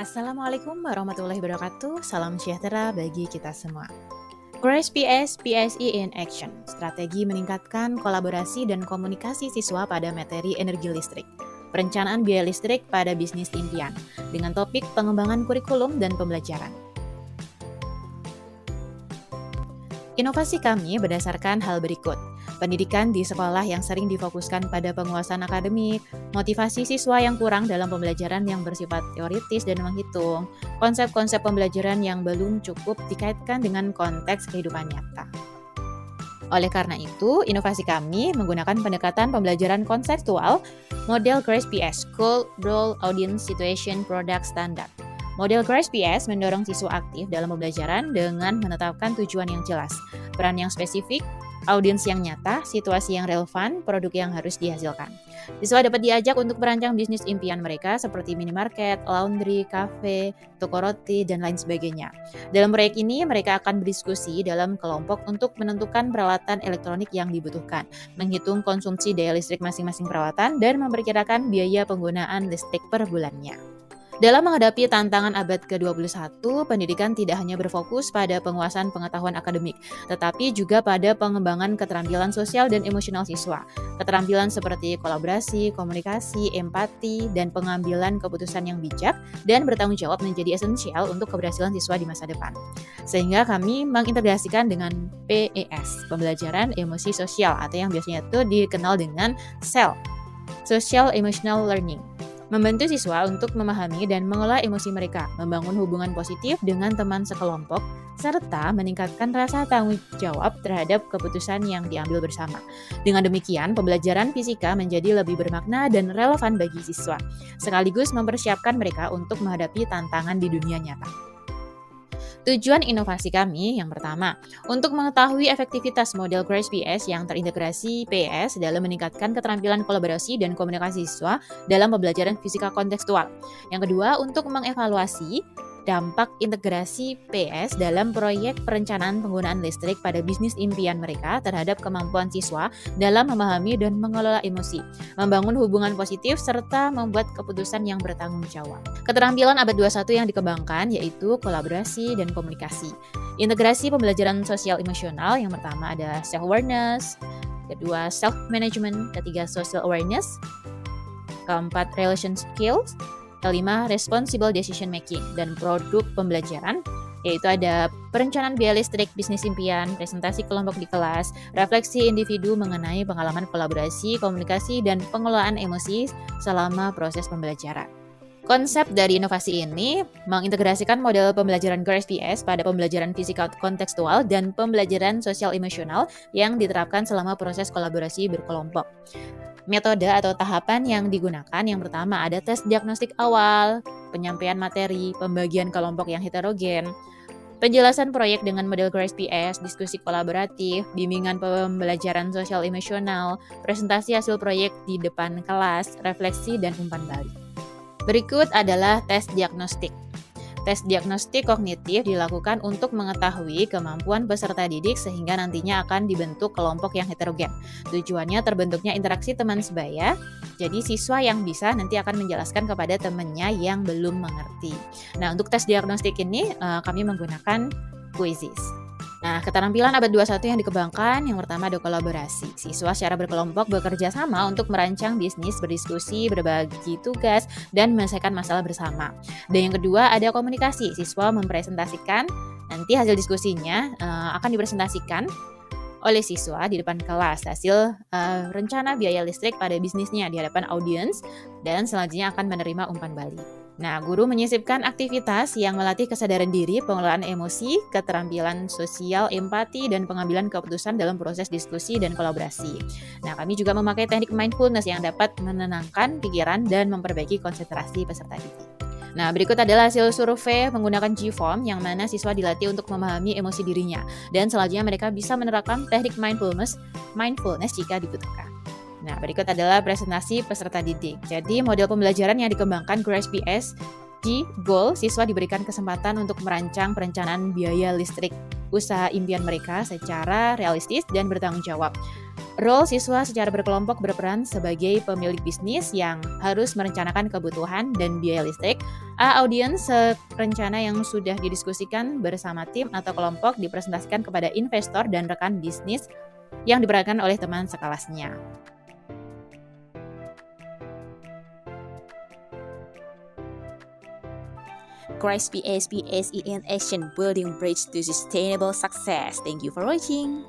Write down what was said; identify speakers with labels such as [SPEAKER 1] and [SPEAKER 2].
[SPEAKER 1] Assalamualaikum warahmatullahi wabarakatuh. Salam sejahtera bagi kita semua. Grace PS PSI in Action, strategi meningkatkan kolaborasi dan komunikasi siswa pada materi energi listrik. Perencanaan biaya listrik pada bisnis impian, dengan topik pengembangan kurikulum dan pembelajaran. Inovasi kami berdasarkan hal berikut. Pendidikan di sekolah yang sering difokuskan pada penguasaan akademik, motivasi siswa yang kurang dalam pembelajaran yang bersifat teoritis dan menghitung, konsep-konsep pembelajaran yang belum cukup dikaitkan dengan konteks kehidupan nyata. Oleh karena itu, inovasi kami menggunakan pendekatan pembelajaran konseptual, model Grace PS, Goal, Role, Audience, Situation, Product, Standard. Model Grace PS mendorong siswa aktif dalam pembelajaran dengan menetapkan tujuan yang jelas, peran yang spesifik, audiens yang nyata, situasi yang relevan, produk yang harus dihasilkan. Siswa dapat diajak untuk merancang bisnis impian mereka seperti minimarket, laundry, kafe, toko roti, dan lain sebagainya. Dalam proyek ini, mereka akan berdiskusi dalam kelompok untuk menentukan peralatan elektronik yang dibutuhkan, menghitung konsumsi daya listrik masing-masing peralatan, dan memperkirakan biaya penggunaan listrik per bulannya. Dalam menghadapi tantangan abad ke-21, pendidikan tidak hanya berfokus pada penguasaan pengetahuan akademik, tetapi juga pada pengembangan keterampilan sosial dan emosional siswa. Keterampilan seperti kolaborasi, komunikasi, empati, dan pengambilan keputusan yang bijak dan bertanggung jawab menjadi esensial untuk keberhasilan siswa di masa depan. Sehingga kami mengintegrasikan dengan PES, pembelajaran emosi sosial, atau yang biasanya itu dikenal dengan SEL, Social Emotional Learning. Membantu siswa untuk memahami dan mengelola emosi mereka, membangun hubungan positif dengan teman sekelompok, serta meningkatkan rasa tanggung jawab terhadap keputusan yang diambil bersama. Dengan demikian, pembelajaran fisika menjadi lebih bermakna dan relevan bagi siswa, sekaligus mempersiapkan mereka untuk menghadapi tantangan di dunia nyata. Tujuan inovasi kami yang pertama, untuk mengetahui efektivitas model Grace PS yang terintegrasi PS dalam meningkatkan keterampilan kolaborasi dan komunikasi siswa dalam pembelajaran fisika kontekstual. Yang kedua, untuk mengevaluasi dampak integrasi PS dalam proyek perencanaan penggunaan listrik pada bisnis impian mereka terhadap kemampuan siswa dalam memahami dan mengelola emosi, membangun hubungan positif, serta membuat keputusan yang bertanggung jawab. Keterampilan abad 21 yang dikembangkan yaitu kolaborasi dan komunikasi. Integrasi pembelajaran sosial emosional, yang pertama ada self-awareness, kedua self-management, ketiga social awareness, keempat relation skills, kelima, responsible decision making, dan produk pembelajaran, yaitu ada perencanaan biaya listrik bisnis impian, presentasi kelompok di kelas, refleksi individu mengenai pengalaman kolaborasi, komunikasi, dan pengelolaan emosi selama proses pembelajaran. Konsep dari inovasi ini mengintegrasikan model pembelajaran Grace PS pada pembelajaran fisika kontekstual dan pembelajaran sosial emosional yang diterapkan selama proses kolaborasi berkelompok. Metode atau tahapan yang digunakan yang pertama ada tes diagnostik awal, penyampaian materi, pembagian kelompok yang heterogen, penjelasan proyek dengan model Grace PS, diskusi kolaboratif, bimbingan pembelajaran sosial emosional, presentasi hasil proyek di depan kelas, refleksi, dan umpan balik. Berikut adalah tes diagnostik. Tes diagnostik kognitif dilakukan untuk mengetahui kemampuan peserta didik sehingga nantinya akan dibentuk kelompok yang heterogen. Tujuannya terbentuknya interaksi teman sebaya, jadi siswa yang bisa nanti akan menjelaskan kepada temannya yang belum mengerti. Nah, untuk tes diagnostik ini kami menggunakan quizzes. Nah, keterampilan abad 21 yang dikembangkan, yang pertama ada kolaborasi. Siswa secara berkelompok bekerja sama untuk merancang bisnis, berdiskusi, berbagi tugas, dan menyelesaikan masalah bersama. Dan yang kedua ada komunikasi. Siswa mempresentasikan, nanti hasil diskusinya akan dipresentasikan oleh siswa di depan kelas hasil rencana biaya listrik pada bisnisnya di hadapan audiens, dan selanjutnya akan menerima umpan balik. Nah, guru menyisipkan aktivitas yang melatih kesadaran diri, pengelolaan emosi, keterampilan sosial, empati, dan pengambilan keputusan dalam proses diskusi dan kolaborasi. Nah, kami juga memakai teknik mindfulness yang dapat menenangkan pikiran dan memperbaiki konsentrasi peserta didik. Nah, berikut adalah hasil survei menggunakan G-Form yang mana siswa dilatih untuk memahami emosi dirinya, dan selanjutnya mereka bisa menerapkan teknik mindfulness jika dibutuhkan. Nah, berikut adalah presentasi peserta didik. Jadi, model pembelajaran yang dikembangkan Grace PS G. Goal, siswa diberikan kesempatan untuk merancang perencanaan biaya listrik usaha impian mereka secara realistis dan bertanggung jawab. Role siswa secara berkelompok berperan sebagai pemilik bisnis yang harus merencanakan kebutuhan dan biaya listrik. Audiens, rencana yang sudah didiskusikan bersama tim atau kelompok dipresentasikan kepada investor dan rekan bisnis yang diperankan oleh teman sekelasnya.
[SPEAKER 2] Christ PSPSE in action, building bridge to sustainable success. Thank you for watching.